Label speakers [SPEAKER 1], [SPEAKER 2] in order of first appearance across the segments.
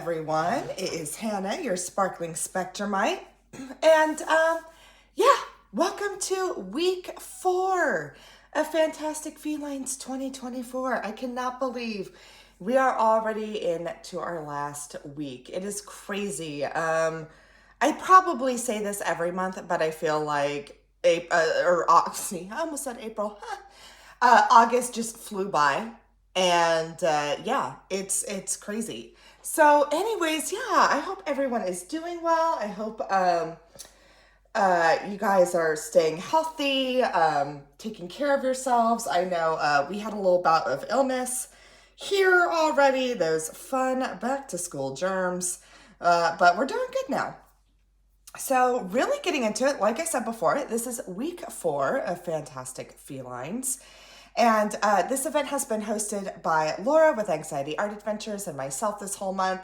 [SPEAKER 1] everyone. It is Hannah, your sparkling Spectrumite. And yeah, welcome to week 4 of Fantastic Felines 2024. I cannot believe we are already into our last week. It is crazy. I probably say this every month, but I feel like see, I almost said April. August just flew by, and yeah, it's crazy. So, anyways, yeah, I hope everyone is doing well. I hope you guys are staying healthy, taking care of yourselves. I know we had a little bout of illness here already, those fun back to school germs, but we're doing good now. So, really getting into it, like I said before, this is week 4 of Fantastic Felines. And this event has been hosted by Laura with Anxiety Art Adventures and myself this whole month.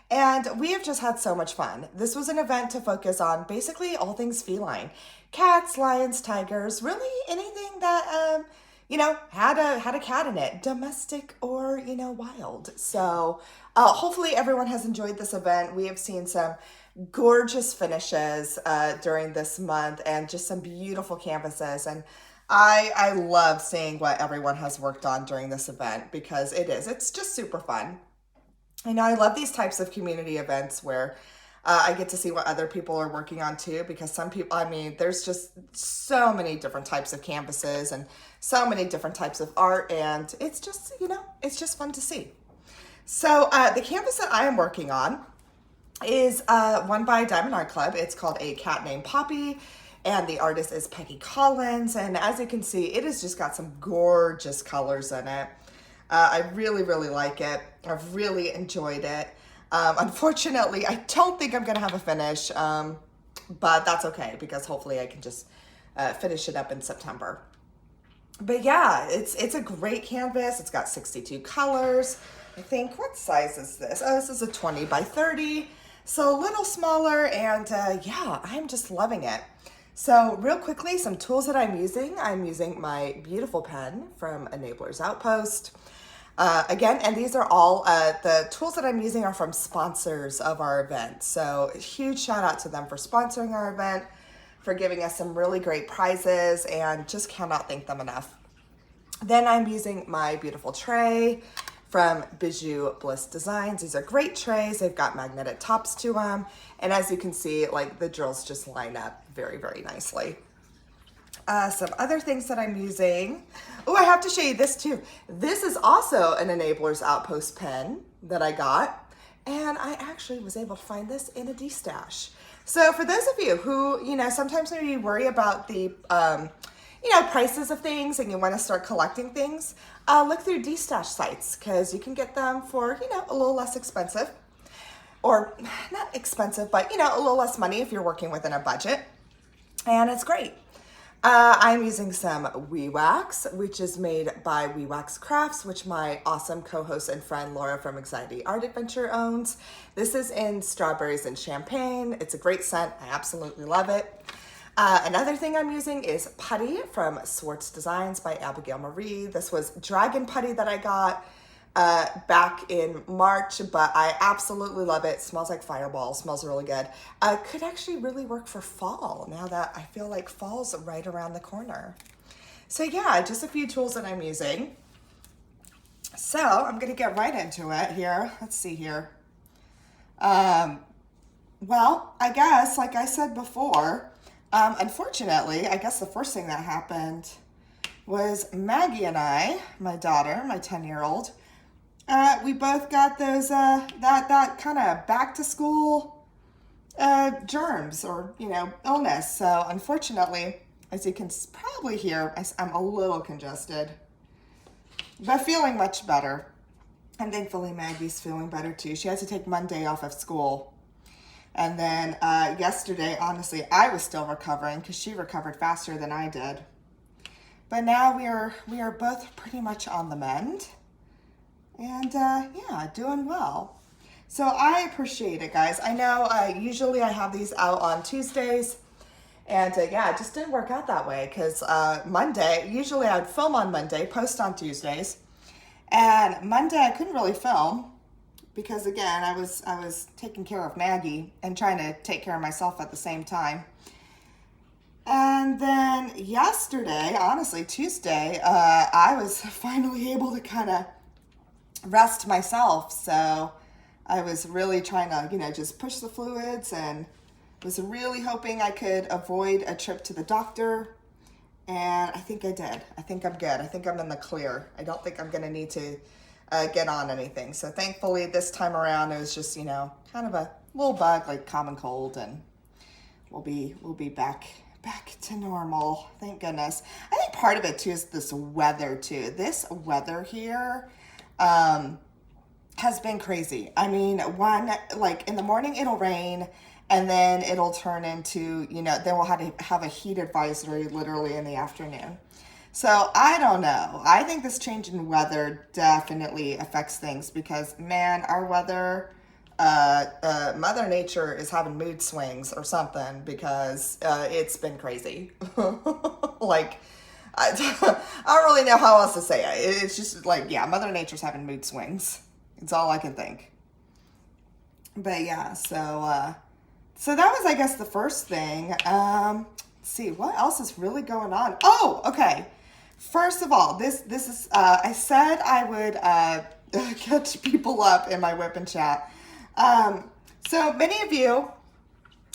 [SPEAKER 1] And we have just had so much fun. This was an event to focus on basically all things feline. Cats, lions, tigers, really anything that, had a cat in it, domestic or, wild. So hopefully everyone has enjoyed this event. We have seen some gorgeous finishes during this month and just some beautiful canvases. And I love seeing what everyone has worked on during this event because it's just super fun. I know I love these types of community events where I get to see what other people are working on too, because some people, there's just so many different types of canvases and so many different types of art, and it's just, it's just fun to see. So the canvas that I am working on is one by Diamond Art Club. It's called A Cat Named Poppy, and the artist is Peggy Collins. And as you can see, it has just got some gorgeous colors in it. I really, really like it. I've really enjoyed it. Unfortunately, I don't think I'm gonna have a finish, but that's okay because hopefully I can just finish it up in September. But yeah, it's a great canvas. It's got 62 colors. I think, what size is this? Oh, this is a 20 by 30. So a little smaller, and yeah, I'm just loving it. So real quickly, some tools that I'm using my beautiful pen from Enablers Outpost. Again, and these are all, the tools that I'm using are from sponsors of our event. So a huge shout out to them for sponsoring our event, for giving us some really great prizes, and just cannot thank them enough. Then I'm using my beautiful tray from Bijou Bliss Designs. These are great trays. They've got magnetic tops to them. And as you can see, like the drills just line up very, very nicely. Some other things that I'm using. Oh, I have to show you this too. This is also an Enablers Outpost pen that I got. And I actually was able to find this in a D-stash. So for those of you who, sometimes maybe worry about the, prices of things and you want to start collecting things, look through D-stash sites because you can get them for, a little less expensive. Or not expensive, but, a little less money if you're working within a budget. And it's great. I'm using some WeWax, which is made by WeWax Crafts, which my awesome co-host and friend Laura from Anxiety Art Adventure owns. This is in Strawberries and Champagne. It's a great scent. I absolutely love it. Another thing I'm using is putty from Swartz Designs by Abigail Marie. This was dragon putty that I got back in March, but I absolutely love it. Smells like Fireball, smells really good. Could actually really work for fall now that I feel like fall's right around the corner. So yeah, just a few tools that I'm using. So I'm gonna get right into it here. Let's see here. Well, I guess, like I said before, unfortunately, I guess the first thing that happened was Maggie and I, my daughter, my 10-year-old, we both got those, that kind of back to school, germs or, illness. So unfortunately, as you can probably hear, I'm a little congested, but feeling much better. And thankfully Maggie's feeling better too. She had to take Monday off of school. And then, yesterday, honestly, I was still recovering because she recovered faster than I did. But now we are both pretty much on the mend. And yeah, doing well. So I appreciate it, guys. I know usually I have these out on Tuesdays. And yeah, it just didn't work out that way because Monday, usually I would film on Monday, post on Tuesdays. And Monday I couldn't really film because again, I was taking care of Maggie and trying to take care of myself at the same time. And then yesterday, honestly, Tuesday, I was finally able to kind of rest myself. So I was really trying to, just push the fluids and was really hoping I could avoid a trip to the doctor. And I think I did. I think I'm good. I think I'm in the clear. I don't think I'm going to need to get on anything. So thankfully this time around it was just, kind of a little bug, like common cold, and we'll be back to normal. Thank goodness. I think part of it too is this weather too. This weather here has been crazy. I mean, like in the morning it'll rain, and then it'll turn into, then we'll have a heat advisory literally in the afternoon. So I don't know. I think this change in weather definitely affects things because, man, our weather, Mother Nature is having mood swings or something because it's been crazy. Like, I don't really know how else to say it. It's just like, yeah, Mother Nature's having mood swings. It's all I can think. But yeah, so that was, I guess, the first thing. Let's see, what else is really going on? Oh, okay. First of all, this is, I said I would catch people up in my whip and chat. So many of you,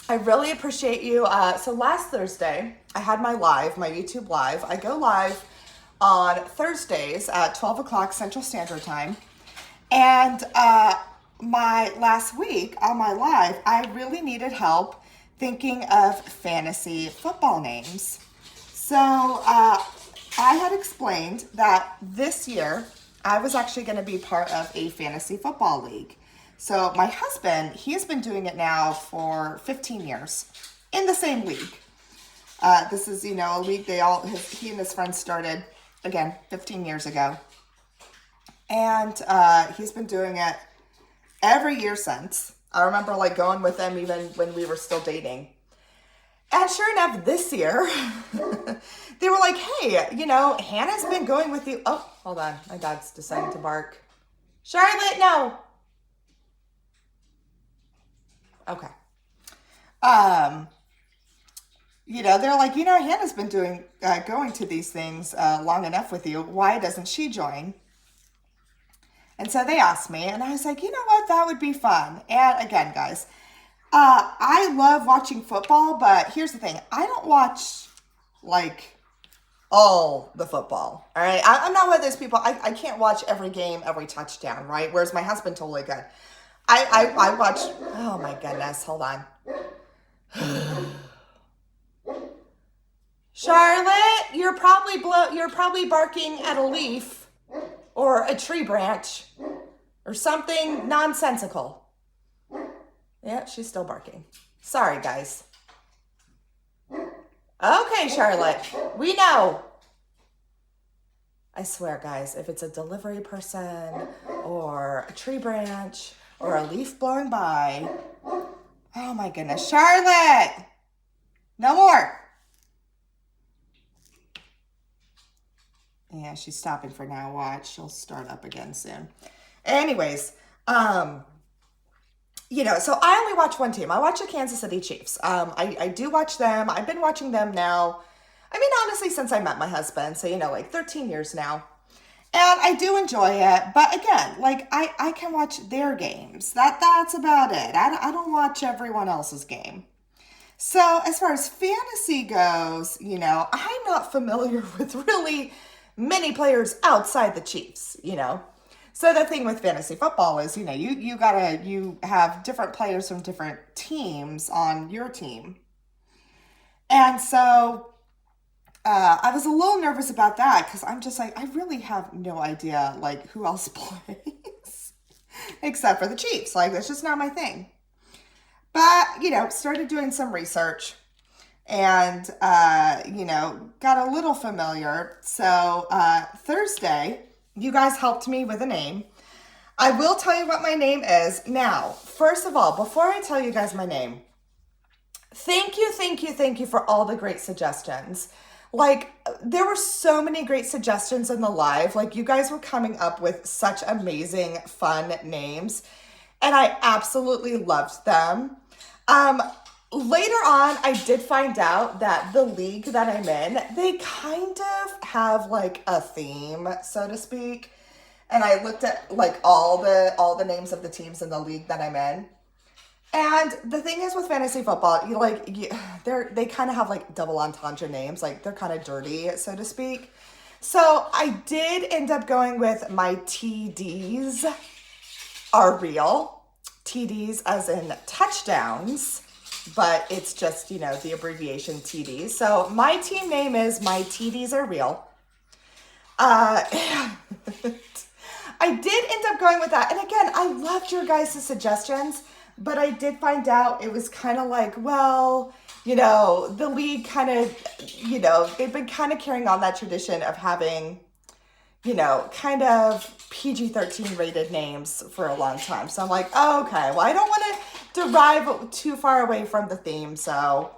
[SPEAKER 1] I really appreciate you. So last Thursday, I had my YouTube live. I go live on Thursdays at 12 o'clock Central Standard Time. And my last week on my live, I really needed help thinking of fantasy football names. So I had explained that this year I was actually going to be part of a fantasy football league. So my husband, he has been doing it now for 15 years in the same league. This is, a league he and his friends started, again, 15 years ago. And he's been doing it every year since. I remember going with them even when we were still dating. And sure enough, this year, they were like, hey, Hannah's been going with you. Oh, hold on. My dog's deciding to bark. Charlotte, no. Okay. They're like, Hannah's been going to these things long enough with you. Why doesn't she join? And so they asked me, and I was like, you know what? That would be fun. And again, guys, I love watching football, but here's the thing. I don't watch, all the football, all right? I'm not one of those people. I can't watch every game, every touchdown, right? Whereas my husband totally could. I watch, oh my goodness, hold on. Charlotte, you're probably barking at a leaf or a tree branch or something nonsensical. Yeah, she's still barking. Sorry, guys. Okay, Charlotte, we know. I swear, guys, if it's a delivery person or a tree branch or a leaf blowing by, oh my goodness, Charlotte, no more. Yeah, she's stopping for now. Watch, she'll start up again soon. Anyways, so I only watch one team. I watch the Kansas City Chiefs. I do watch them. I've been watching them now, honestly, since I met my husband. So, 13 years now. And I do enjoy it. But again, I can watch their games. That's about it. I don't watch everyone else's game. So as far as fantasy goes, I'm not familiar with really many players outside the Chiefs, So the thing with fantasy football is, you have different players from different teams on your team. And so I was a little nervous about that because I'm just I really have no idea who else plays except for the Chiefs. That's just not my thing. But, started doing some research and, got a little familiar. So Thursday, you guys helped me with a name. I will tell you what my name is. Now, first of all, before I tell you guys my name, thank you for all the great suggestions. There were so many great suggestions in the live. You guys were coming up with such amazing, fun names. and I absolutely loved them. Um, Later on, I did find out that the league that I'm in, they kind of have like a theme, so to speak. And I looked at like all the names of the teams in the league that I'm in. And the thing is with fantasy football, they kind of have like double entendre names, like they're kind of dirty, so to speak. So I did end up going with my TDs are real. TDs as in touchdowns, but it's just, the abbreviation TDs. So my team name is My TDs Are Real. And I did end up going with that. And again, I loved your guys' suggestions, but I did find out it was kind of like, well, the league kind of, they've been kind of carrying on that tradition of having, kind of PG-13 rated names for a long time. So I'm like, oh, okay, well, I don't want to derive too far away from the theme. So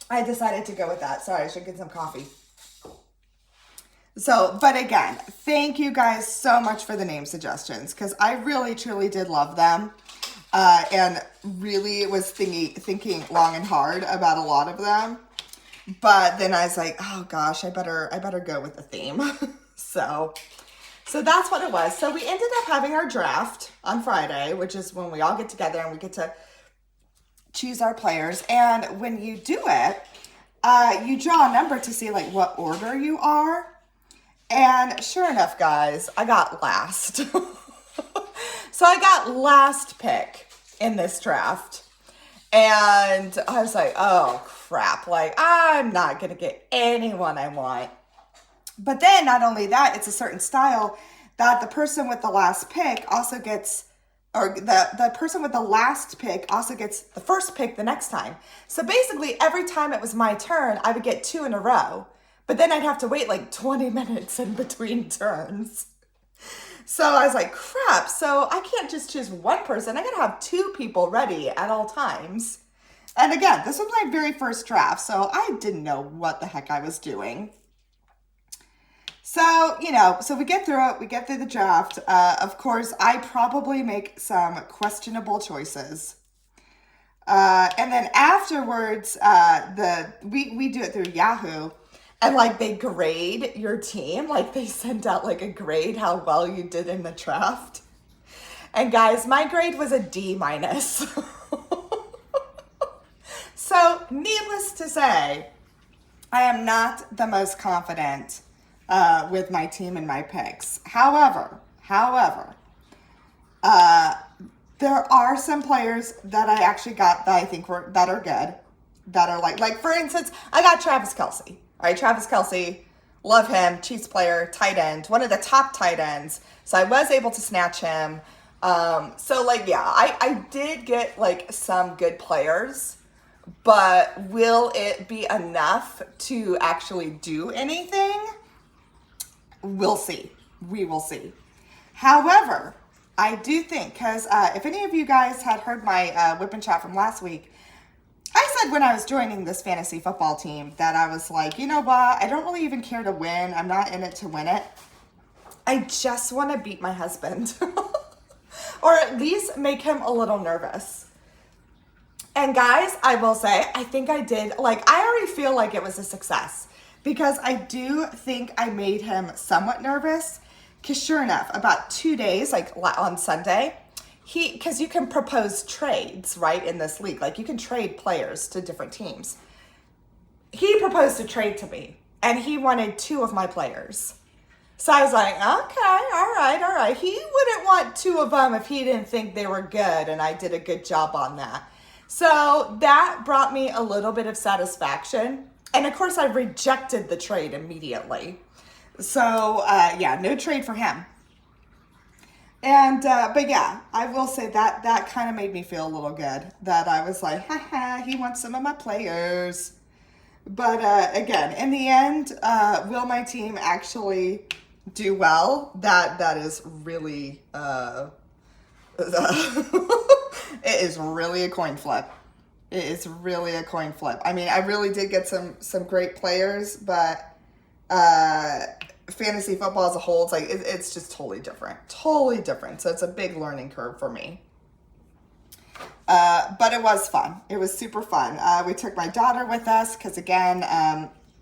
[SPEAKER 1] I decided to go with that. Sorry, I should get some coffee. So, but again, thank you guys so much for the name suggestions, because I really, truly did love them. And really was thinking long and hard about a lot of them. But then I was like, oh gosh, I better go with the theme. So that's what it was. So we ended up having our draft on Friday, which is when we all get together and we get to choose our players. And when you do it, you draw a number to see like what order you are. And sure enough, guys, I got last. So I got last pick in this draft. And I was like, oh crap, like I'm not going to get anyone I want. But then not only that, it's a certain style that the person with the last pick also gets, or the person with the last pick also gets the first pick the next time. So basically every time it was my turn, I would get 2 in a row. But then I'd have to wait like 20 minutes in between turns. So I was like, crap, so I can't just choose one person. I gotta have 2 people ready at all times. And again, this was my very first draft, so I didn't know what the heck I was doing. So, so we get through it, we get through the draft. Of course, I probably make some questionable choices. And then afterwards, we do it through Yahoo. And like they grade your team, like they send out like a grade how well you did in the draft. And guys, my grade was a D-. So needless to say, I am not the most confident with my team and my picks. However, there are some players that I actually got that I think that are good, that are like for instance, I got Travis Kelce. All right, Travis Kelce, love him, Chiefs player, tight end, one of the top tight ends. So I was able to snatch him. I did get like some good players, but will it be enough to actually do anything? We'll see. We will see. However, I do think, because if any of you guys had heard my whip and chat from last week, I said when I was joining this fantasy football team that I was like, you know what? I don't really even care to win. I'm not in it to win it. I just want to beat my husband. Or at least make him a little nervous. And guys, I will say, I think I did. Like, I already feel like it was a success. Because I do think I made him somewhat nervous. Because sure enough, about 2 days, like on Sunday, because you can propose trades, right, in this league. Like, you can trade players to different teams. He proposed a trade to me, and he wanted 2 of my players. So I was like, okay, all right. He wouldn't want 2 of them if he didn't think they were good, and I did a good job on that. So that brought me a little bit of satisfaction. And of course, I rejected the trade immediately. So, no trade for him. And, but yeah, I will say that kind of made me feel a little good, that I was like, he wants some of my players. But, again, in the end, will my team actually do well? That is really, it is really a coin flip. It is really a coin flip. I mean, I really did get some great players, but, fantasy football as a whole, it's like, it's just totally different. Totally different. So it's a big learning curve for me. But it was fun. It was super fun. We took my daughter with us because, again,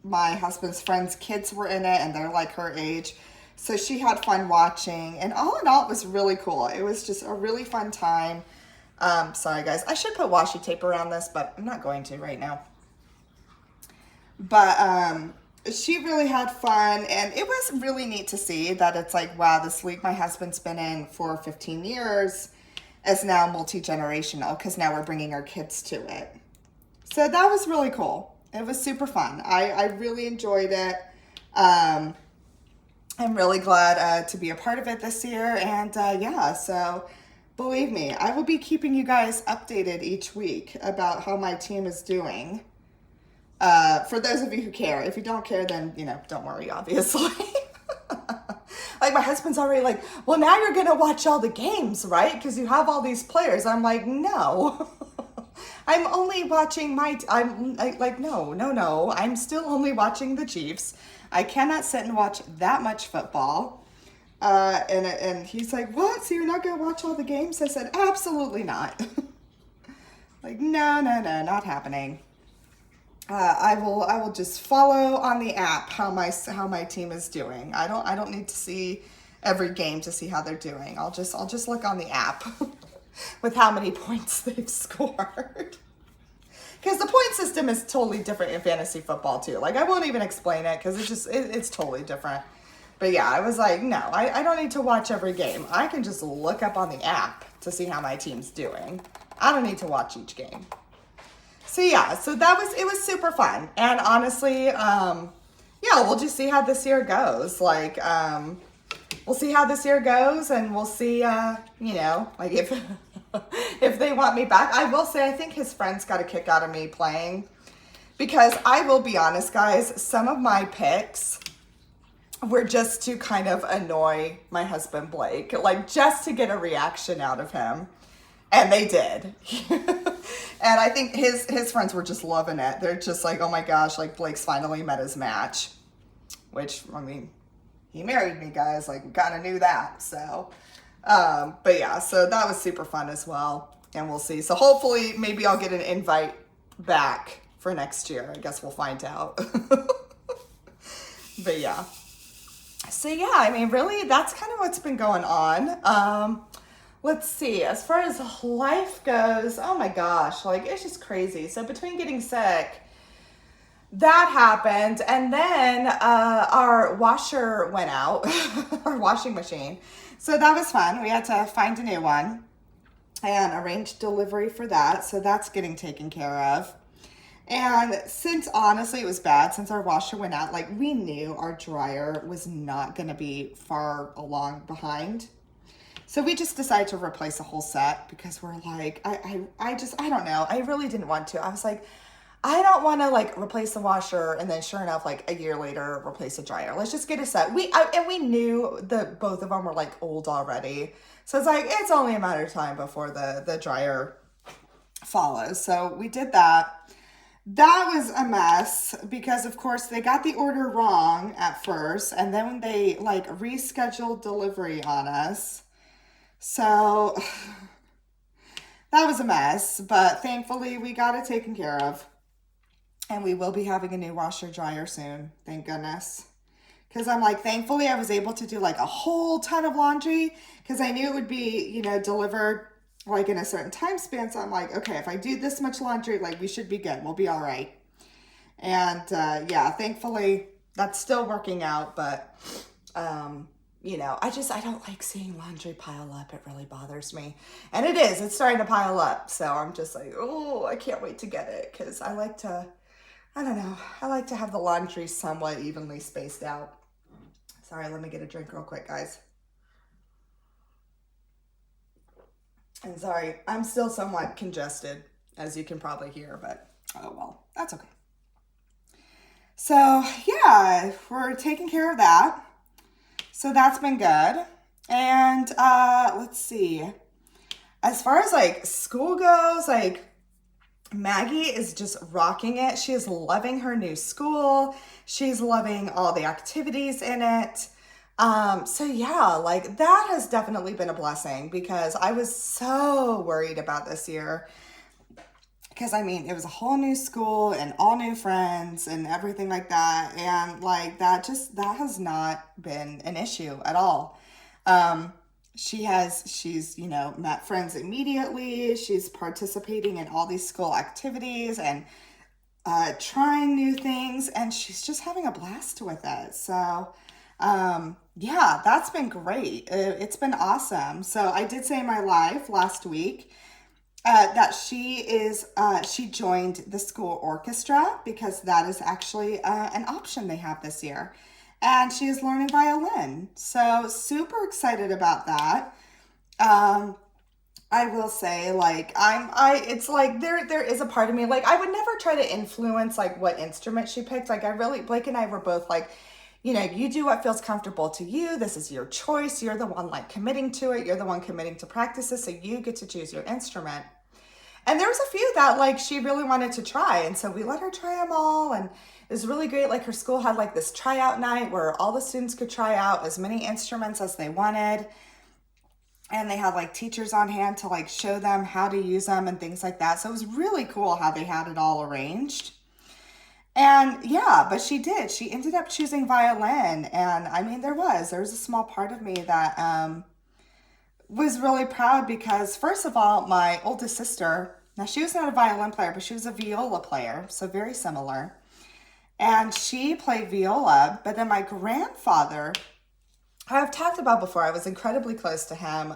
[SPEAKER 1] my husband's friends' kids were in it, and they're like her age. So she had fun watching. And all in all, it was really cool. It was just a really fun time. Sorry, guys. I should put washi tape around this, but I'm not going to right now. But she really had fun. And it was really neat to see that it's like, wow, this league my husband's been in for 15 years is now multi-generational because now we're bringing our kids to it. So that was really cool. It was super fun. I really enjoyed it. I'm really glad to be a part of it this year. And yeah, so believe me, I will be keeping you guys updated each week about how my team is doing. For those of you who care. If you don't care, then, you know, don't worry, obviously. Like, my husband's already like, well, now you're going to watch all the games, right? Because you have all these players. I'm like, no. I'm only watching no. I'm still only watching the Chiefs. I cannot sit and watch that much football. And he's like, what? So you're not going to watch all the games? I said, absolutely not. Like, no, not happening. I will just follow on the app how my team is doing. I don't need to see every game to see how they're doing. I'll just look on the app with how many points they've scored. Because the point system is totally different in fantasy football too. Like, I won't even explain it because it's totally different. But yeah, I was like, no, I don't need to watch every game. I can just look up on the app to see how my team's doing. I don't need to watch each game. So yeah, so it was super fun. And honestly, yeah, we'll just see how this year goes. Like, we'll see how this year goes, and we'll see, you know, like if they want me back. I will say, I think his friends got a kick out of me playing, because I will be honest, guys, some of my picks were just to kind of annoy my husband, Blake, like just to get a reaction out of him. And they did. And I think his friends were just loving it. They're just like, oh my gosh, like Blake's finally met his match. Which, I mean, he married me, guys. Like, we kind of knew that. So, but yeah, so that was super fun as well. And we'll see. So hopefully, maybe I'll get an invite back for next year. I guess we'll find out. But yeah. So yeah, I mean, really, that's kind of what's been going on. Let's see, as far as life goes, oh my gosh, like, it's just crazy. So between getting sick, that happened, and then our washer went out, our washing machine. So that was fun. We had to find a new one and arrange delivery for that. So that's getting taken care of. And since, honestly, it was bad, since our washer went out, like, we knew our dryer was not going to be far along behind. So we just decided to replace a whole set because we're like, I don't know. I really didn't want to. I was like, I don't want to like replace the washer and then sure enough, like a year later, replace the dryer. Let's just get a set. And we knew that both of them were like old already. So it's like, it's only a matter of time before the dryer follows. So we did that. That was a mess because of course they got the order wrong at first. And then when they like rescheduled delivery on us, so that was a mess, but thankfully we got it taken care of. And we will be having a new washer dryer soon, thank goodness. Because I'm like, thankfully I was able to do like a whole ton of laundry because I knew it would be, you know, delivered like in a certain time span. So I'm like, okay, if I do this much laundry, like we should be good. We'll be all right. And yeah, thankfully that's still working out, but you know, I don't like seeing laundry pile up. It really bothers me. And it's starting to pile up. So I'm just like, oh, I can't wait to get it. Because I like to have the laundry somewhat evenly spaced out. Sorry, let me get a drink real quick, guys. And sorry, I'm still somewhat congested, as you can probably hear, but oh well, that's okay. So yeah, we're taking care of that. So that's been good. And let's see. As far as like school goes, like Maggie is just rocking it. She is loving her new school. She's loving all the activities in it. So yeah, like that has definitely been a blessing because I was so worried about this year. Because I mean, it was a whole new school and all new friends and everything like that. And like that has not been an issue at all. Um, she's, met friends immediately. She's participating in all these school activities and trying new things, and she's just having a blast with it. So, yeah, that's been great. It's been awesome. So I did say in my live last week that she joined the school orchestra because that is actually an option they have this year. And she is learning violin. So super excited about that. Um, I will say, like, it's like there is a part of me, like, I would never try to influence, like, what instrument she picked. Like, Blake and I were both like, you do what feels comfortable to you. This is your choice. You're the one, like, committing to it. You're the one committing to practices. So you get to choose your instrument. And there was a few that, like, she really wanted to try. And so we let her try them all. And it was really great. Like, her school had, like, this tryout night where all the students could try out as many instruments as they wanted. And they had like teachers on hand to like show them how to use them and things like that. So it was really cool how they had it all arranged. And yeah, but she did. She ended up choosing violin. And I mean, there was a small part of me that was really proud because, first of all, my oldest sister, now she was not a violin player, but she was a viola player. So very similar. And she played viola. But then my grandfather, I've talked about before, I was incredibly close to him.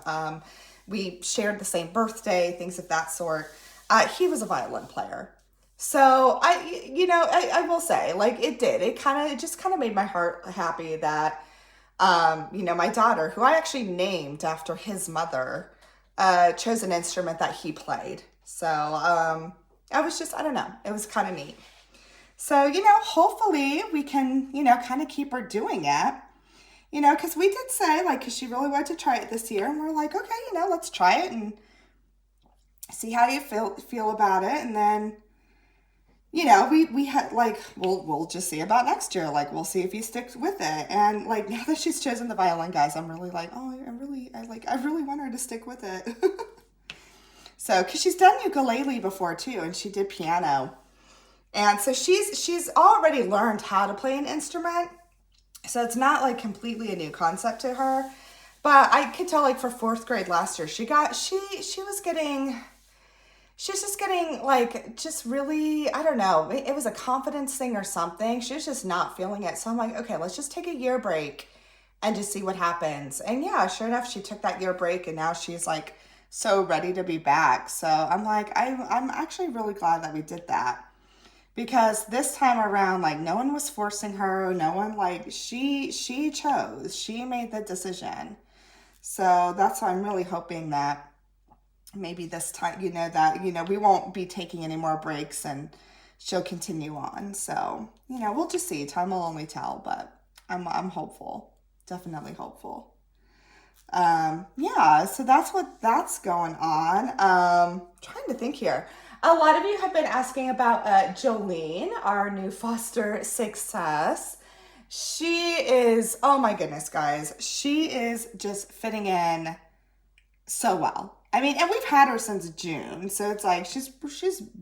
[SPEAKER 1] We shared the same birthday, things of that sort. He was a violin player. So I will say, like, it just kind of made my heart happy that, my daughter, who I actually named after his mother, chose an instrument that he played. So, I don't know, it was kind of neat. So, hopefully we can, kind of keep her doing it. Because we did say, like, because she really wanted to try it this year, and we're like, okay, let's try it and see how you feel about it, and then, we had like, we'll just see about next year. Like, we'll see if you stick with it, and like now that she's chosen the violin, guys, I'm really like, oh, I really want her to stick with it. So, because she's done ukulele before too, and she did piano, and so she's already learned how to play an instrument. So it's not like completely a new concept to her, but I could tell, like, for fourth grade last year, she was just getting like, just really, I don't know, it was a confidence thing or something. She was just not feeling it. So I'm like, okay, let's just take a year break and just see what happens. And yeah, sure enough, she took that year break and now she's like so ready to be back. So I'm like, I'm actually really glad that we did that. Because this time around, like, no one was forcing her. No one, like, she chose. She made the decision. So that's why I'm really hoping that maybe this time, we won't be taking any more breaks and she'll continue on. So, we'll just see. Time will only tell, but I'm hopeful. Definitely hopeful. Yeah, so that's going on. Trying to think here. A lot of you have been asking about Jolene, our new foster success. She is, oh my goodness, guys, she is just fitting in so well. I mean, and we've had her since June, so it's like she's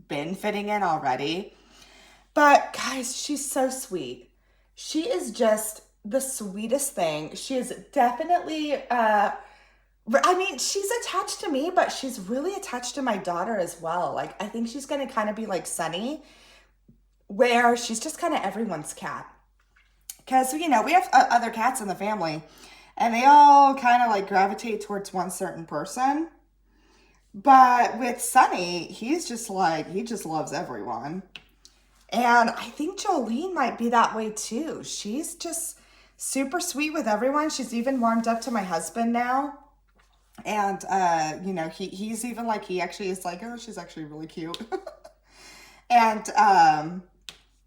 [SPEAKER 1] been fitting in already. But guys, she's so sweet. She is just the sweetest thing. She is definitely she's attached to me, but she's really attached to my daughter as well. Like, I think she's going to kind of be like Sunny, where she's just kind of everyone's cat. Because, we have other cats in the family, and they all kind of like gravitate towards one certain person. But with Sunny, he's just like, he just loves everyone. And I think Jolene might be that way too. She's just super sweet with everyone. She's even warmed up to my husband now. And, he's even like, he actually is like, oh, she's actually really cute. And,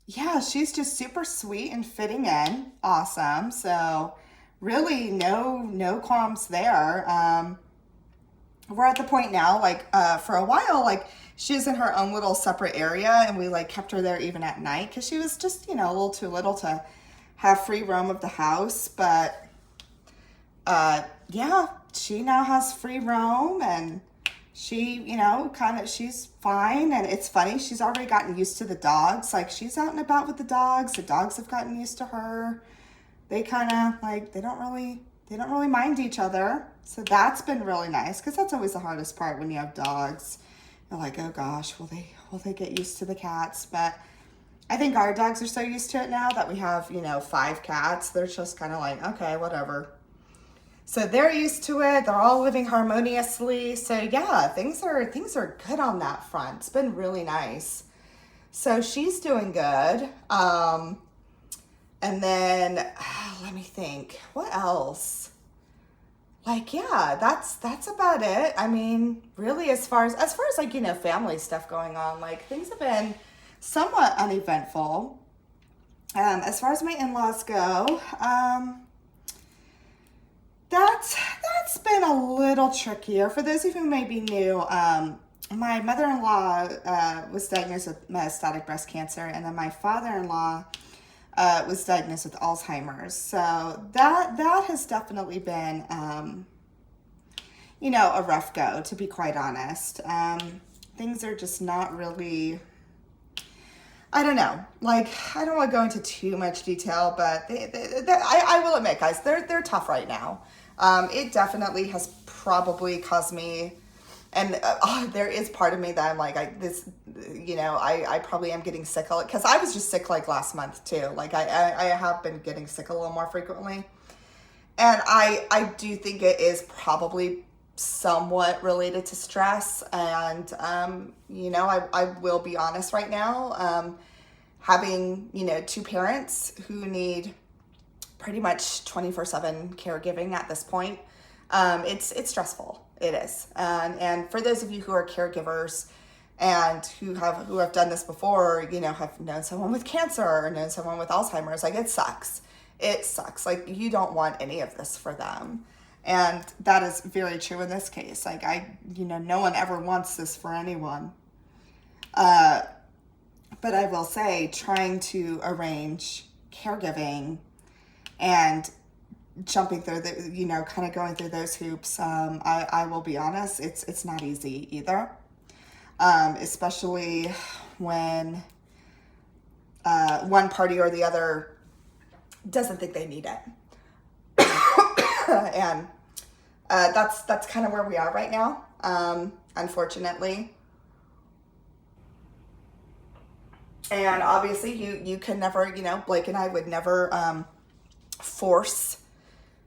[SPEAKER 1] yeah, she's just super sweet and fitting in. Awesome. So really no qualms there. we're at the point now, like, for a while, like, she was in her own little separate area, and we, like, kept her there even at night because she was just, you know, a little too little to have free roam of the house. But, yeah, she now has free roam, and she, you know, she's fine. And it's funny, she's already gotten used to the dogs. Like, she's out and about with the dogs have gotten used to her. They kind of, like, they don't really mind each other. So that's been really nice, because that's always the hardest part when you have dogs. You're like, oh gosh, will they get used to the cats? But I think our dogs are so used to it now that we have, you know, 5 cats. They're just kind of like, okay, whatever. So they're used to it. They're all living harmoniously. So yeah, things are good on that front. It's been really nice. So she's doing good. And then let me think, what else? Like, yeah, that's about it. I mean, really, as far as like, you know, family stuff going on, like, things have been somewhat uneventful. As far as my in-laws go, that's been a little trickier. For those of you who may be new, my mother-in-law was diagnosed with metastatic breast cancer, and then my father-in-law was diagnosed with Alzheimer's. So that has definitely been, you know, a rough go, to be quite honest. Things are just not really, I don't know. Like, I don't want to go into too much detail, but I will admit, guys, they're tough right now. It definitely has probably caused me, and there is part of me that I'm like, I probably am getting sick, because I was just sick like last month too. Like, I have been getting sick a little more frequently. And I do think it is probably somewhat related to stress. And, you know, I will be honest right now, having, you know, 2 parents who need pretty much 24/7 caregiving at this point, it's stressful. It is. And for those of you who are caregivers and who have done this before, you know, have known someone with cancer or known someone with Alzheimer's, like, it sucks. It sucks. Like, you don't want any of this for them. And that is very true in this case. Like, you know, no one ever wants this for anyone. But I will say, trying to arrange caregiving and jumping through the, you know, kind of going through those hoops, I will be honest, it's not easy either. Especially when one party or the other doesn't think they need it. And that's kind of where we are right now, unfortunately. And obviously you can never, you know, Blake and I would never force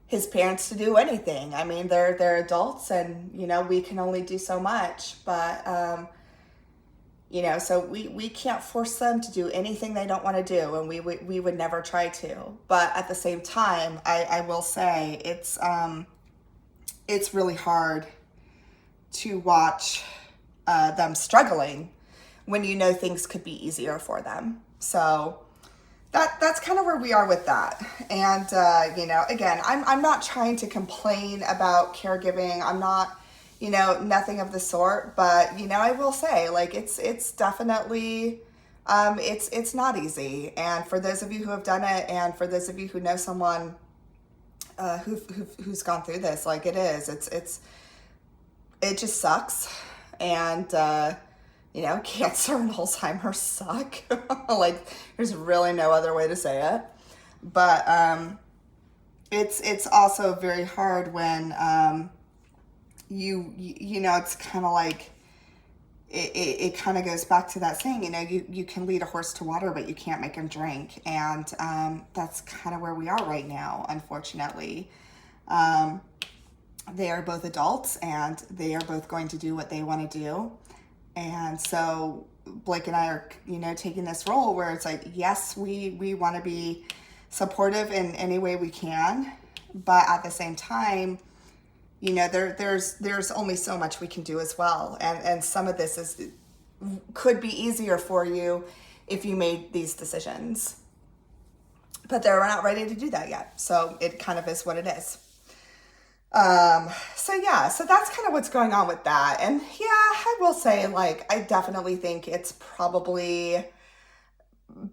[SPEAKER 1] his parents to do anything. I mean, they're adults, and, you know, we can only do so much. But you know, so we can't force them to do anything they don't want to do, and we would never try to. But at the same time, I will say it's really hard to watch them struggling when you know things could be easier for them. So that's kind of where we are with that. And you know, again, I'm not trying to complain about caregiving. I'm not, you know, nothing of the sort. But, you know, I will say, like, it's definitely it's not easy. And for those of you who have done it, and for those of you who know someone who's gone through this, like, it just sucks. And you know, cancer and Alzheimer's suck. Like, there's really no other way to say it. But it's also very hard when you know, it's kind of like it kind of goes back to that saying, you know, you can lead a horse to water, but you can't make him drink. And that's kind of where we are right now, unfortunately. They are both adults, and they are both going to do what they want to do. And so Blake and I are, you know, taking this role where it's like, yes, we want to be supportive in any way we can, but at the same time, you know, there's only so much we can do as well. And some of this could be easier for you if you made these decisions, but they're not ready to do that yet. So it kind of is what it is. So yeah, so that's kind of what's going on with that. And yeah, I will say, like, I definitely think it's probably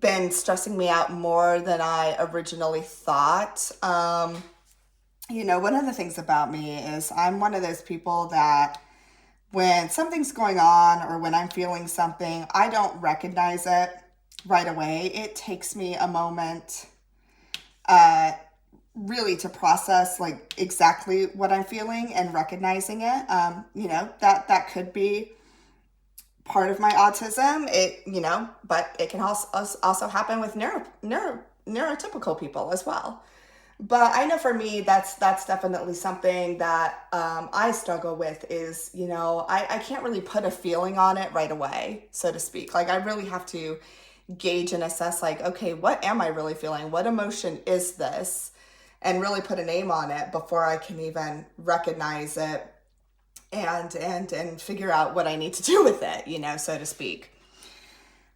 [SPEAKER 1] been stressing me out more than I originally thought. One of the things about me is I'm one of those people that when something's going on or when I'm feeling something, I don't recognize it right away. It takes me a moment uh, really to process like exactly what I'm feeling and recognizing it. That could be part of my autism. But it can also happen with neurotypical people as well. But I know for me, that's definitely something that I struggle with is, I can't really put a feeling on it right away, so to speak. Like I really have to gauge and assess like, okay, what am I really feeling? What emotion is this? And really put a name on it before I can even recognize it and figure out what I need to do with it, so to speak.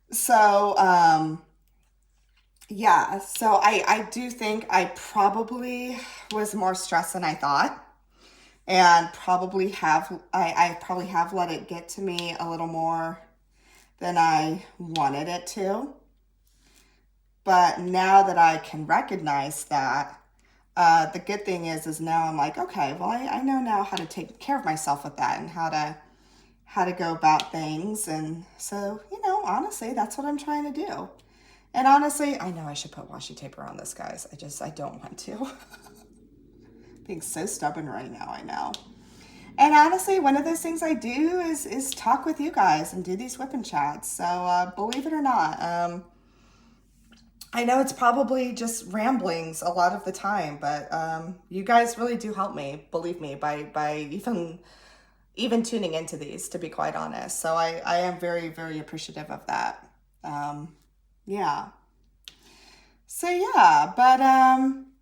[SPEAKER 1] So, yeah, so I do think I probably was more stressed than I thought. And I probably have let it get to me a little more than I wanted it to. But now that I can recognize that, the good thing is now I'm like, okay, well, I know now how to take care of myself with that and how to go about things. And so, honestly, that's what I'm trying to do. And honestly, I know I should put washi tape around this, guys. I don't want to. Being so stubborn right now, I know. And honestly, one of those things I do is talk with you guys and do these whip and chats. So believe it or not, I know it's probably just ramblings a lot of the time, but you guys really do help me, believe me, by even tuning into these, to be quite honest. So I am very, very appreciative of that. Yeah. So yeah, but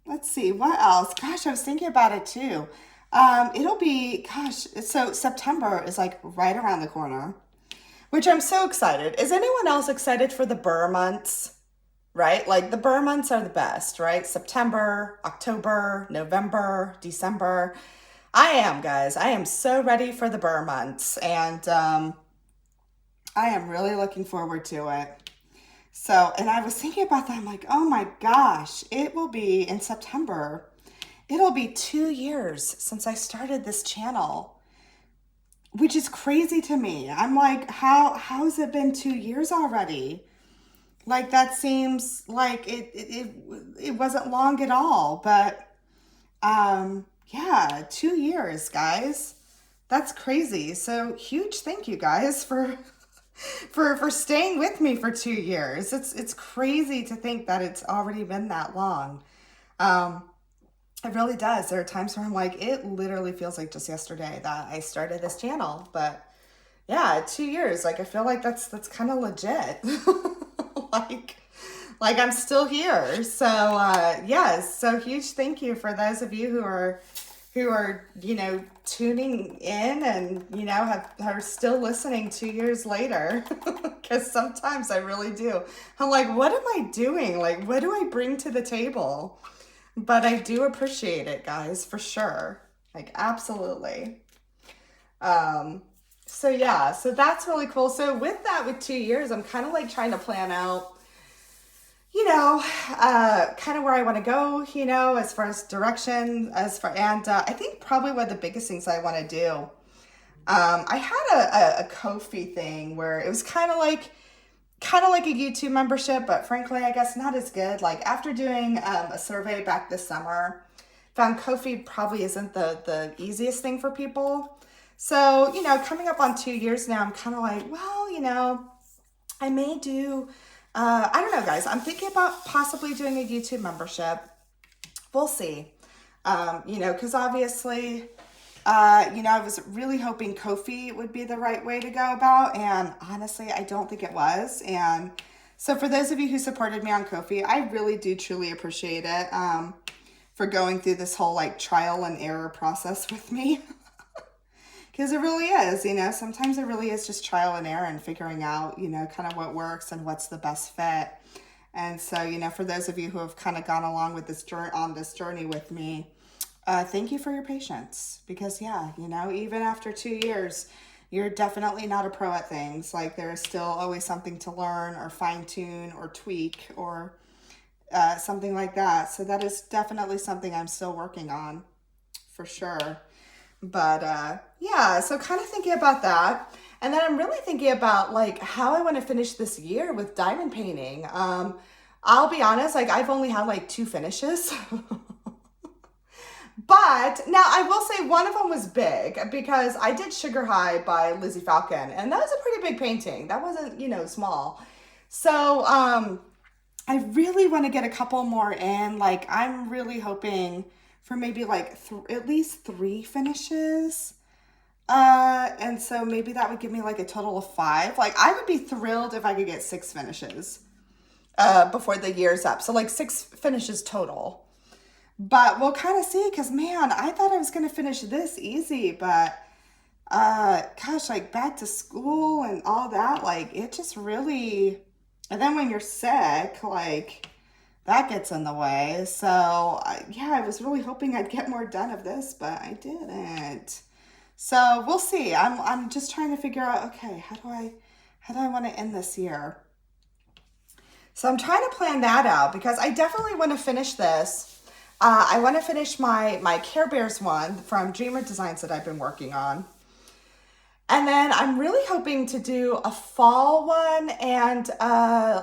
[SPEAKER 1] let's see, what else? Gosh, I was thinking about it too. So September is like right around the corner, which I'm so excited. Is anyone else excited for the Burr months? Right? Like the Burr months are the best, right? September, October, November, December. I am, guys. I am so ready for the Burr months, and I am really looking forward to it. So, and I was thinking about that. I'm like, oh my gosh, it will be in September. It'll be 2 years since I started this channel, which is crazy to me. I'm like, how's it been 2 years already? Like that seems like it wasn't long at all, but yeah, 2 years, guys. That's crazy. So huge thank you guys for for staying with me for 2 years. It's crazy to think that it's already been that long. Um, it really does. There are times where I'm like, it literally feels like just yesterday that I started this channel. But yeah, 2 years. Like I feel like that's kind of legit. like like I'm still here. So yes, so huge thank you for those of you who are tuning in and are still listening 2 years later. Because sometimes I really do. I'm like, what am I doing? Like, what do I bring to the table? But I do appreciate it, guys, for sure. Like, absolutely. So yeah, so that's really cool. So with that, with 2 years, I'm kind of like trying to plan out, kind of where I want to go, as far as direction, and I think probably one of the biggest things I want to do. I had a Ko-fi thing where it was kind of like a YouTube membership, but frankly, I guess not as good. Like after doing a survey back this summer, found Ko-fi probably isn't the easiest thing for people. So, coming up on 2 years now, I'm kind of like, well, I may do, I don't know, guys. I'm thinking about possibly doing a YouTube membership. We'll see. Because obviously, I was really hoping Ko-fi would be the right way to go about, and honestly, I don't think it was. And so for those of you who supported me on Ko-fi, I really do truly appreciate it, for going through this whole like trial and error process with me. Because it really is, sometimes it really is just trial and error and figuring out, kind of what works and what's the best fit. And so, for those of you who have kind of gone along with this journey with me,
[SPEAKER 2] thank you for your patience because, yeah, you know, even after 2 years, you're definitely not a pro at things. Like, there is still always something to learn or fine tune or tweak or something like that. So, that is definitely something I'm still working on for sure. But yeah, so kind of thinking about that. And then I'm really thinking about like how I want to finish this year with diamond painting. I'll be honest, like I've only had like two finishes. But now I will say one of them was big because I did Sugar High by Lizzie Falcon, and that was a pretty big painting. That wasn't, you know, small. So I really want to get a couple more in. Like I'm really hoping for maybe like at least three finishes. And so maybe that would give me like a total of five. Like I would be thrilled if I could get six finishes before the year's up. So like six finishes total. But we'll kind of see because man, I thought I was gonna finish this easy, but gosh, like back to school and all that, like it just really, and then when you're sick, like that gets in the way. So yeah, I was really hoping I'd get more done of this, but I didn't. So we'll see. I'm just trying to figure out, okay, how do I want to end this year? So I'm trying to plan that out because I definitely want to finish this. I want to finish my Care Bears one from Dreamer Designs that I've been working on. And then I'm really hoping to do a fall one and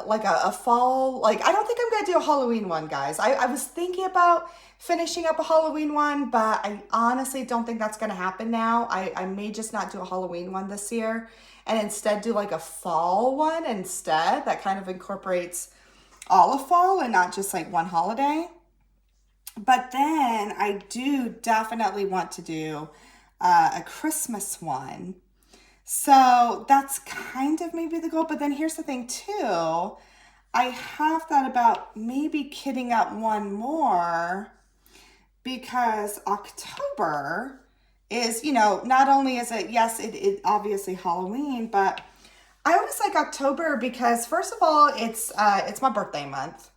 [SPEAKER 2] like a fall, like I don't think I'm going to do a Halloween one, guys. I was thinking about finishing up a Halloween one, but I honestly don't think that's going to happen now. I may just not do a Halloween one this year and instead do like a fall one instead that kind of incorporates all of fall and not just like one holiday. But then I do definitely want to do a Christmas one. So that's kind of maybe the goal. But then here's the thing too. I have thought about maybe kitting up one more because October is, you know, not only is it, yes, it obviously Halloween, but I always like October because first of all, it's my birthday month.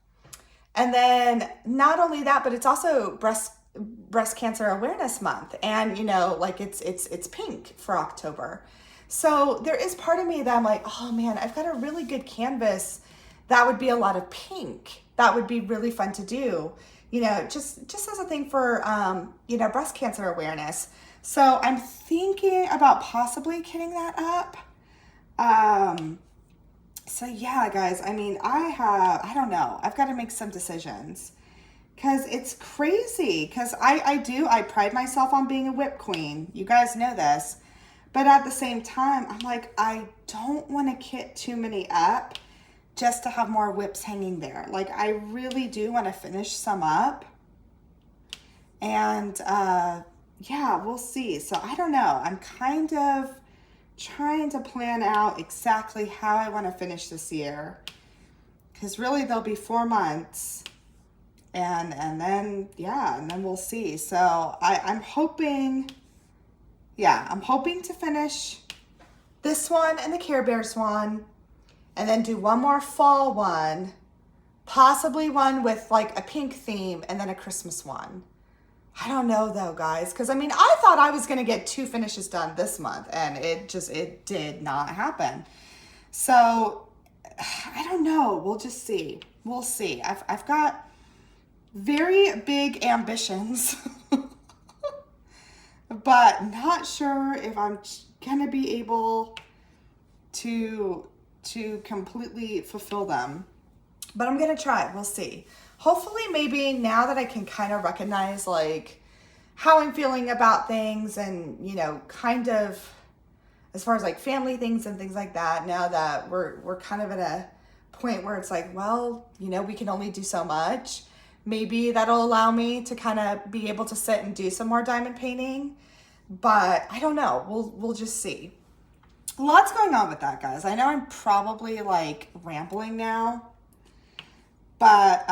[SPEAKER 2] And then not only that, but it's also breast cancer awareness month. And you know, like it's pink for October. So there is part of me that I'm like, oh man, I've got a really good canvas. That would be a lot of pink. That would be really fun to do. You know, just as a thing for you know, breast cancer awareness. So I'm thinking about possibly kitting that up. So yeah, guys, I mean, I don't know. I've got to make some decisions because it's crazy because I pride myself on being a whip queen. You guys know this. But at the same time, I'm like, I don't want to kit too many up just to have more whips hanging there. Like, I really do want to finish some up. And yeah, we'll see. So I don't know. I'm kind of trying to plan out exactly how I want to finish this year. Because really, there'll be 4 months. And then, yeah, and then we'll see. So I'm hoping... Yeah, I'm hoping to finish this one and the Care Bears one, and then do one more fall one, possibly one with like a pink theme, and then a Christmas one. I don't know though, guys, because I mean, I thought I was going to get 2 finishes done this month, and it did not happen. So, I don't know. We'll just see. We'll see. I've got very big ambitions. But not sure if I'm gonna be able to completely fulfill them. But I'm gonna try. We'll see. Hopefully, maybe now that I can kind of recognize like how I'm feeling about things, and you know, kind of as far as like family things and things like that. Now that we're kind of at a point where it's like, well, you know, we can only do so much. Maybe that'll allow me to kind of be able to sit and do some more diamond painting. But I don't know. We'll just see. Lots going on with that, guys. I know I'm probably like rambling now. But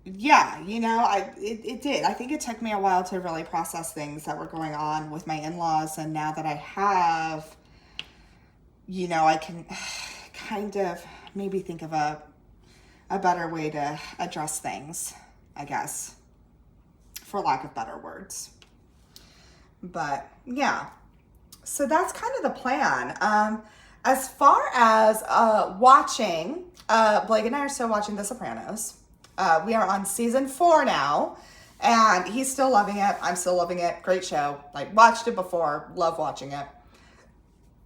[SPEAKER 2] yeah, you know, it did. I think it took me a while to really process things that were going on with my in-laws. And now that I have, you know, I can kind of maybe think of a better way to address things, I guess, for lack of better words. But yeah, so that's kind of the plan. As far as watching, Blake and I are still watching The Sopranos. We are on season 4 now, and he's still loving it. I'm still loving it. Great show. Like, watched it before, love watching it.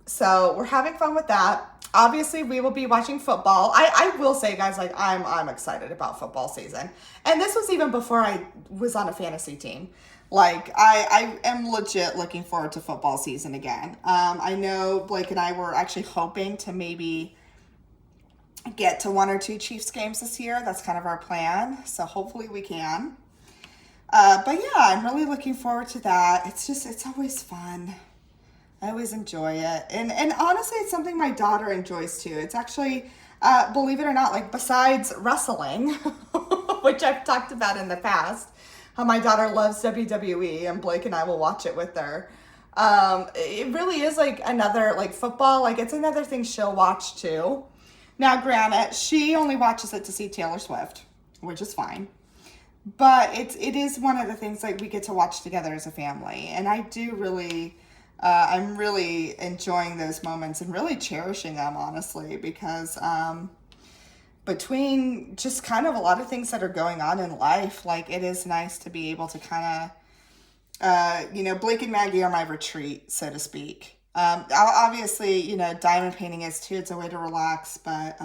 [SPEAKER 2] So we're having fun with that. Obviously, we will be watching football. I will say, guys, like, I'm excited about football season. And this was even before I was on a fantasy team. Like, I am legit looking forward to football season again. I know Blake and I were actually hoping to maybe get to 1 or 2 Chiefs games this year. That's kind of our plan. So hopefully we can. But yeah, I'm really looking forward to that. It's always fun. I always enjoy it. And honestly, it's something my daughter enjoys too. It's actually, believe it or not, like besides wrestling, which I've talked about in the past, how my daughter loves WWE and Blake and I will watch it with her. It really is like another, like football, like it's another thing she'll watch too. Now, granted, she only watches it to see Taylor Swift, which is fine. But it is one of the things like we get to watch together as a family. And I do really, I'm really enjoying those moments and really cherishing them, honestly, because between just kind of a lot of things that are going on in life, like it is nice to be able to kind of, Blake and Maggie are my retreat, so to speak. Obviously, diamond painting is too. It's a way to relax, but,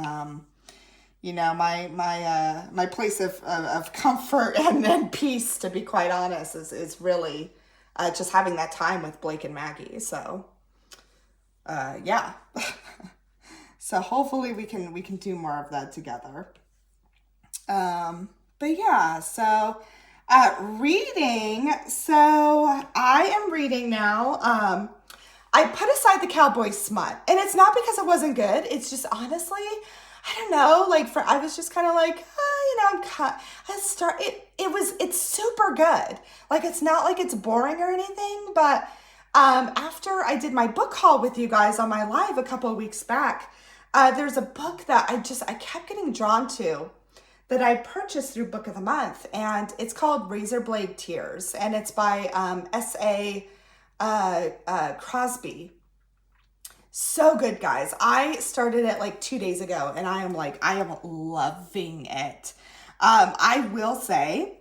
[SPEAKER 2] my place of comfort and peace, to be quite honest, is really just having that time with Blake and Maggie. So, yeah. So hopefully we can do more of that together. But yeah, so reading. So I am reading now. I put aside the cowboy smut, and it's not because it wasn't good. It's just honestly, I don't know. Like I was just kind of like, it's super good. Like it's not like it's boring or anything, but after I did my book haul with you guys on my live a couple of weeks back, there's a book that I kept getting drawn to that I purchased through Book of the Month, and it's called Razorblade Tears, and it's by S.A. Crosby. So good, guys. I started it like 2 days ago, and I am loving it. I will say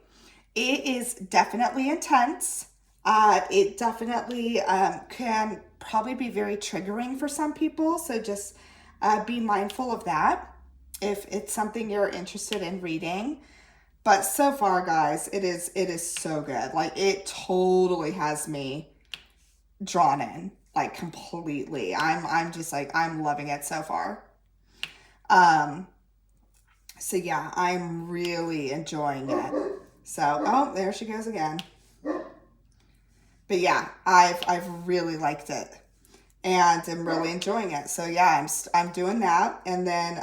[SPEAKER 2] it is definitely intense. It definitely can probably be very triggering for some people, so just be mindful of that if it's something you're interested in reading. But so far, guys, it is so good. Like it totally has me drawn in, like completely. I'm just like, I'm loving it so far. So yeah, I'm really enjoying it. So, oh, there she goes again. But yeah, I've really liked it and I'm really enjoying it. So yeah, I'm doing that. And then,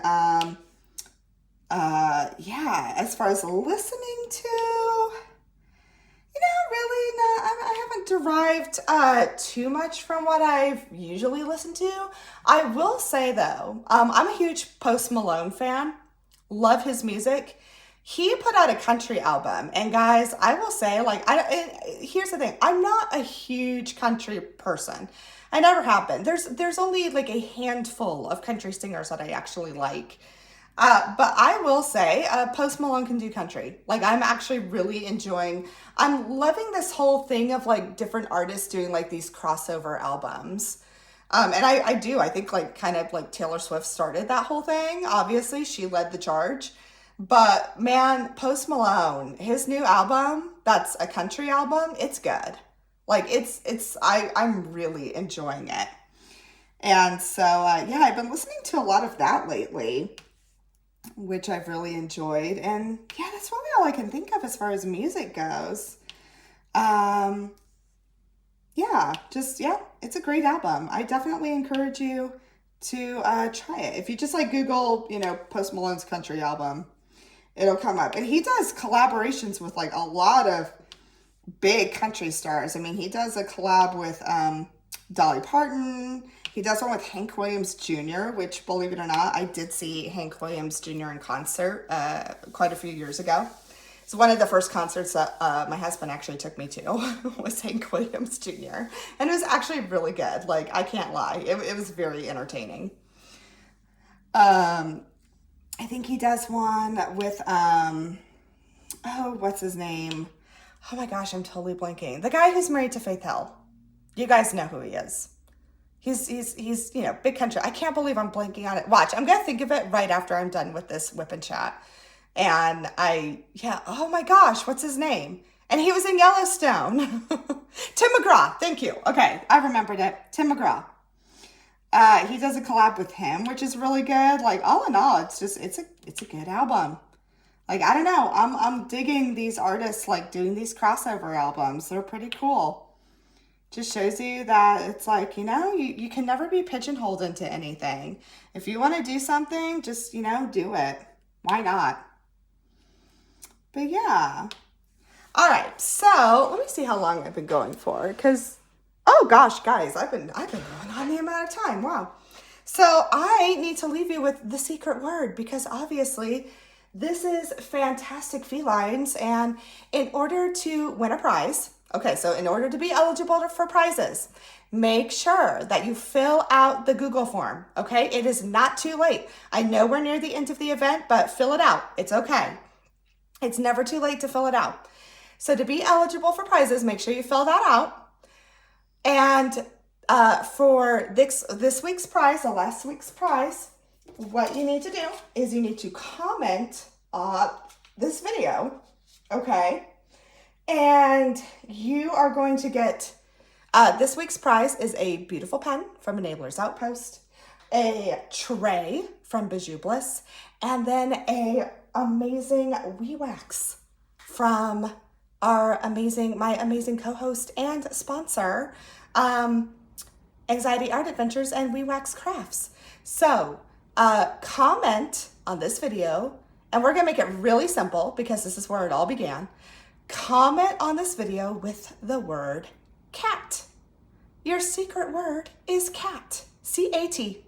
[SPEAKER 2] yeah, as far as listening to, really not. I haven't derived too much from what I've usually listened to. I will say though, I'm a huge Post Malone fan. Love his music. He put out a country album, and guys, I will say, like, here's the thing: I'm not a huge country person. I never have been. There's only like a handful of country singers that I actually like. But I will say, Post Malone can do country. Like, I'm actually really I'm loving this whole thing of like different artists doing like these crossover albums. And I think like kind of like Taylor Swift started that whole thing. Obviously, she led the charge. But man, Post Malone, his new album, that's a country album, it's good. Like I'm really enjoying it. And so, yeah, I've been listening to a lot of that lately, which I've really enjoyed. And yeah, that's really all I can think of as far as music goes. Yeah, it's a great album. I definitely encourage you to try it. If you just like Google, Post Malone's country album, it'll come up. And he does collaborations with like a lot of big country stars. I mean, he does a collab with Dolly Parton. He does one with Hank Williams Jr., which, believe it or not, I did see Hank Williams Jr. in concert quite a few years ago. It's one of the first concerts that my husband actually took me to was Hank Williams Jr. And it was actually really good. Like, I can't lie. It was very entertaining. I think he does one with, oh, what's his name? Oh my gosh, I'm totally blanking. The guy who's married to Faith Hill. You guys know who he is. He's you know, big country. I can't believe I'm blanking on it. Watch, I'm going to think of it right after I'm done with this whip and chat. And yeah, oh my gosh, what's his name? And he was in Yellowstone. Tim McGraw, thank you. Okay, I remembered it. Tim McGraw. He does a collab with him, which is really good. Like, all in all, it's a good album. Like, I don't know, I'm digging these artists, like, doing these crossover albums. They're pretty cool. Just shows you that it's like, you know, you can never be pigeonholed into anything. If you want to do something, just, you know, do it. Why not? But yeah. All right, so let me see how long I've been going for, because, oh gosh, guys, I've been going on the amount of time. Wow. So I need to leave you with the secret word, because obviously this is Fantastic Felines, and in order to win a prize, okay, so in order to be eligible for prizes, make sure that you fill out the Google form, okay? It is not too late. I know we're near the end of the event, but fill it out. It's okay. It's never too late to fill it out. So to be eligible for prizes, make sure you fill that out. And for this week's prize, the last week's prize, what you need to do is you need to comment on this video, okay? And you are going to get, this week's prize is a beautiful pen from Enablers Outpost, a tray from Bijou Bliss, and then a amazing Wee Wax from my amazing co-host and sponsor, Anxiety Art Adventures and Wee Wax Crafts. So comment on this video, and we're gonna make it really simple because this is where it all began. Comment on this video with the word cat. Your secret word is cat, C-A-T.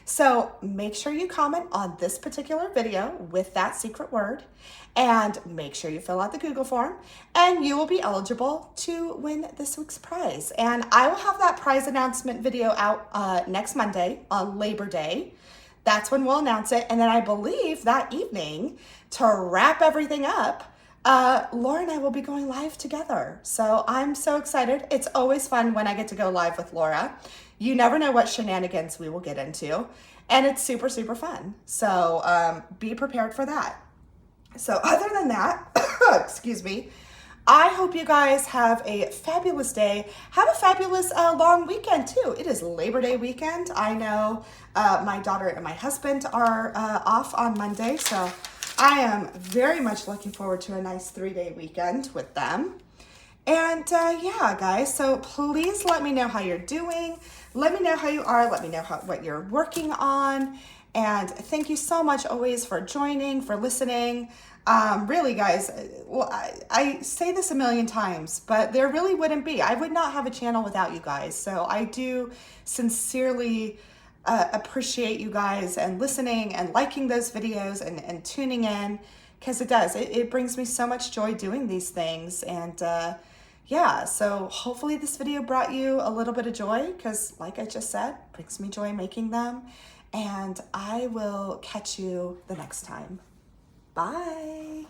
[SPEAKER 2] So make sure you comment on this particular video with that secret word, and make sure you fill out the Google form, and you will be eligible to win this week's prize. And I will have that prize announcement video out next Monday on Labor Day. That's when we'll announce it. And then I believe that evening, to wrap everything up, Laura and I will be going live together. So I'm so excited. It's always fun when I get to go live with Laura. You never know what shenanigans we will get into. And it's super, super fun. So be prepared for that. So other than that, excuse me, I hope you guys have a fabulous day. Have a fabulous long weekend too. It is Labor Day weekend. I know my daughter and my husband are off on Monday, so I am very much looking forward to a nice 3-day weekend with them. And yeah, guys, so please let me know how you're doing. Let me know how you are. Let me know what you're working on. And thank you so much always for joining, for listening. Really, guys, well, I say this a million times, but there really wouldn't be. I would not have a channel without you guys. So I do sincerely appreciate you guys and listening and liking those videos and tuning in, because it does. It brings me so much joy doing these things. And yeah, so hopefully this video brought you a little bit of joy, because like I just said, it brings me joy making them. And I will catch you the next time. Bye.